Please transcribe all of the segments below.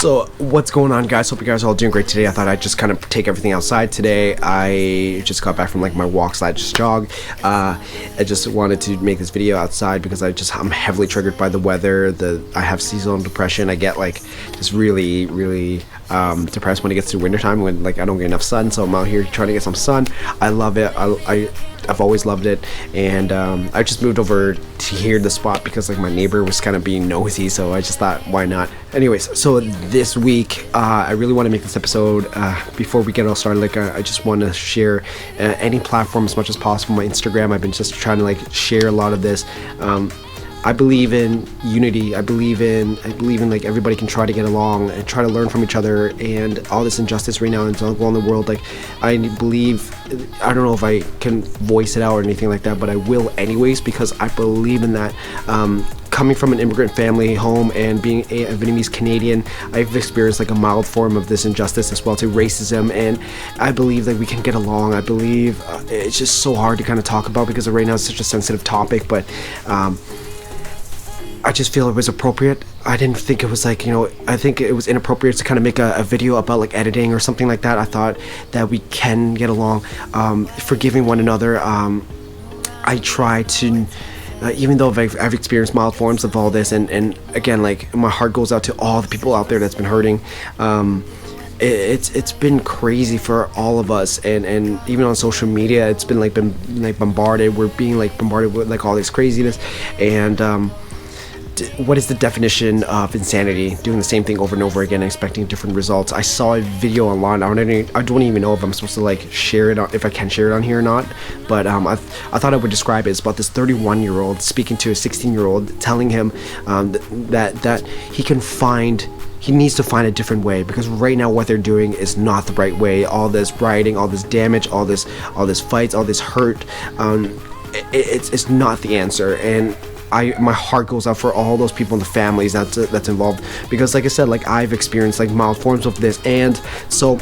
So what's going on, guys? Hope you guys are all doing great today. I thought I'd just kind of take everything outside today. I just got back from like my walk / jog. I just wanted to make this video outside because I'm heavily triggered by the weather. I have seasonal depression. I get like just really depressed when it gets to wintertime when like I don't get enough sun. So I'm out here trying to get some sun. I love it. I've always loved it, and I just moved over to here, the spot, because like my neighbor was kind of being nosy, so I just thought, why not? Anyways, so this week I really want to make this episode before we get all started. Like I just want to share any platform as much as possible. My Instagram, I've been just trying to like share a lot of this. I believe in unity. I believe in like everybody can try to get along and try to learn from each other, and all this injustice right now in the world. Like I believe, I don't know if I can voice it out or anything like that, but I will anyways, because I believe in that. Coming from an immigrant family home and being a Vietnamese Canadian, I've experienced like a mild form of this injustice as well, to racism, and I believe that we can get along. I believe it's just so hard to kind of talk about because right now it's such a sensitive topic, but I just feel it was appropriate. I didn't think it was like, I think it was inappropriate to kind of make a video about like editing or something like that. I thought that we can get along, forgiving one another. I try to, even though I've experienced mild forms of all this, and again, like my heart goes out to all the people out there that's been hurting. It's been crazy for all of us, and even on social media, it's been bombarded. We're being like bombarded with like all this craziness, and what is the definition of insanity? Doing the same thing over and over again and expecting different results. I saw a video online. I don't even know if I'm supposed to like share it, if I can share it on here or not, but I thought I would describe it. It's about this 31-year-old speaking to a 16-year-old, telling him that he needs to find a different way, because right now what they're doing is not the right way. All this rioting, all this damage, all this fights, all this hurt, it's not the answer. And my heart goes out for all those people and the families that's involved, because like I said, like I've experienced like mild forms of this, and so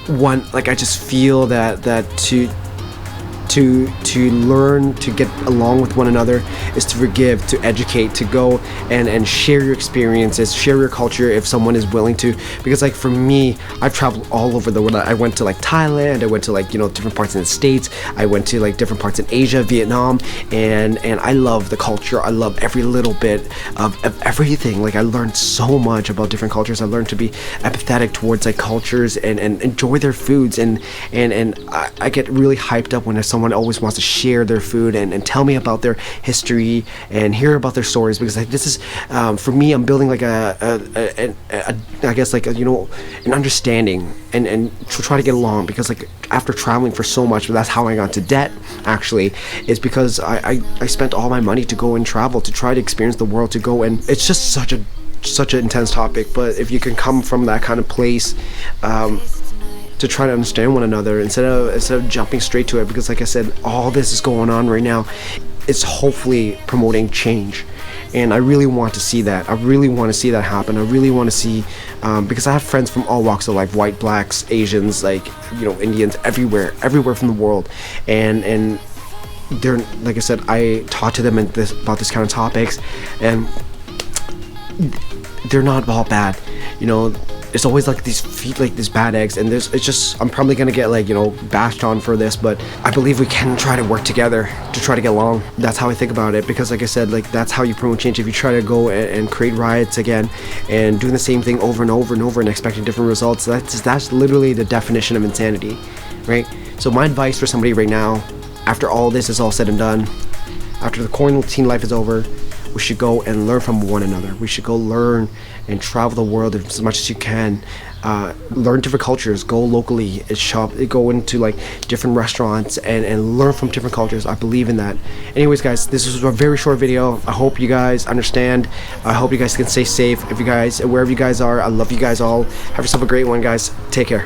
I just feel that to learn to get along with one another is to forgive, to educate, to go and share your experiences, share your culture if someone is willing to. Because like for me, I've traveled all over the world. I went to like Thailand, I went to like different parts in the States, I went to like different parts in Asia, Vietnam, and I love the culture. I love every little bit of everything. Like I learned so much about different cultures. I learned to be empathetic towards like cultures and enjoy their foods, and I get really hyped up when someone always wants to share their food and tell me about their history and hear about their stories, because like this is for me, I'm building like I guess like an understanding and to try to get along, because like after traveling for so much, that's how I got into debt actually, is because I spent all my money to go and travel, to try to experience the world, to go, and it's just such an intense topic. But if you can come from that kind of place, to try to understand one another instead of jumping straight to it, because like I said, all this is going on right now. It's hopefully promoting change, and I really want to see that. I really want to see that happen. I really want to see, because I have friends from all walks of life, white, blacks, Asians, like Indians, everywhere from the world, and they're, like I said, I talk to them about this kind of topics, and they're not all bad. There's always like these bad eggs, and I'm probably gonna get like bashed on for this, but I believe we can try to work together to try to get along. That's how I think about it, because like I said, like that's how you promote change. If you try to go and create riots again and doing the same thing over and over and over and expecting different results, that's literally the definition of insanity, right? So my advice for somebody right now, after all this is all said and done, after the quarantine life is over, we should go and learn from one another. We should go learn and travel the world as much as you can. Learn different cultures. Go locally, shop, go into like different restaurants and learn from different cultures. I believe in that. Anyways, guys, this was a very short video. I hope you guys understand. I hope you guys can stay safe. Wherever you guys are, I love you guys all. Have yourself a great one, guys. Take care.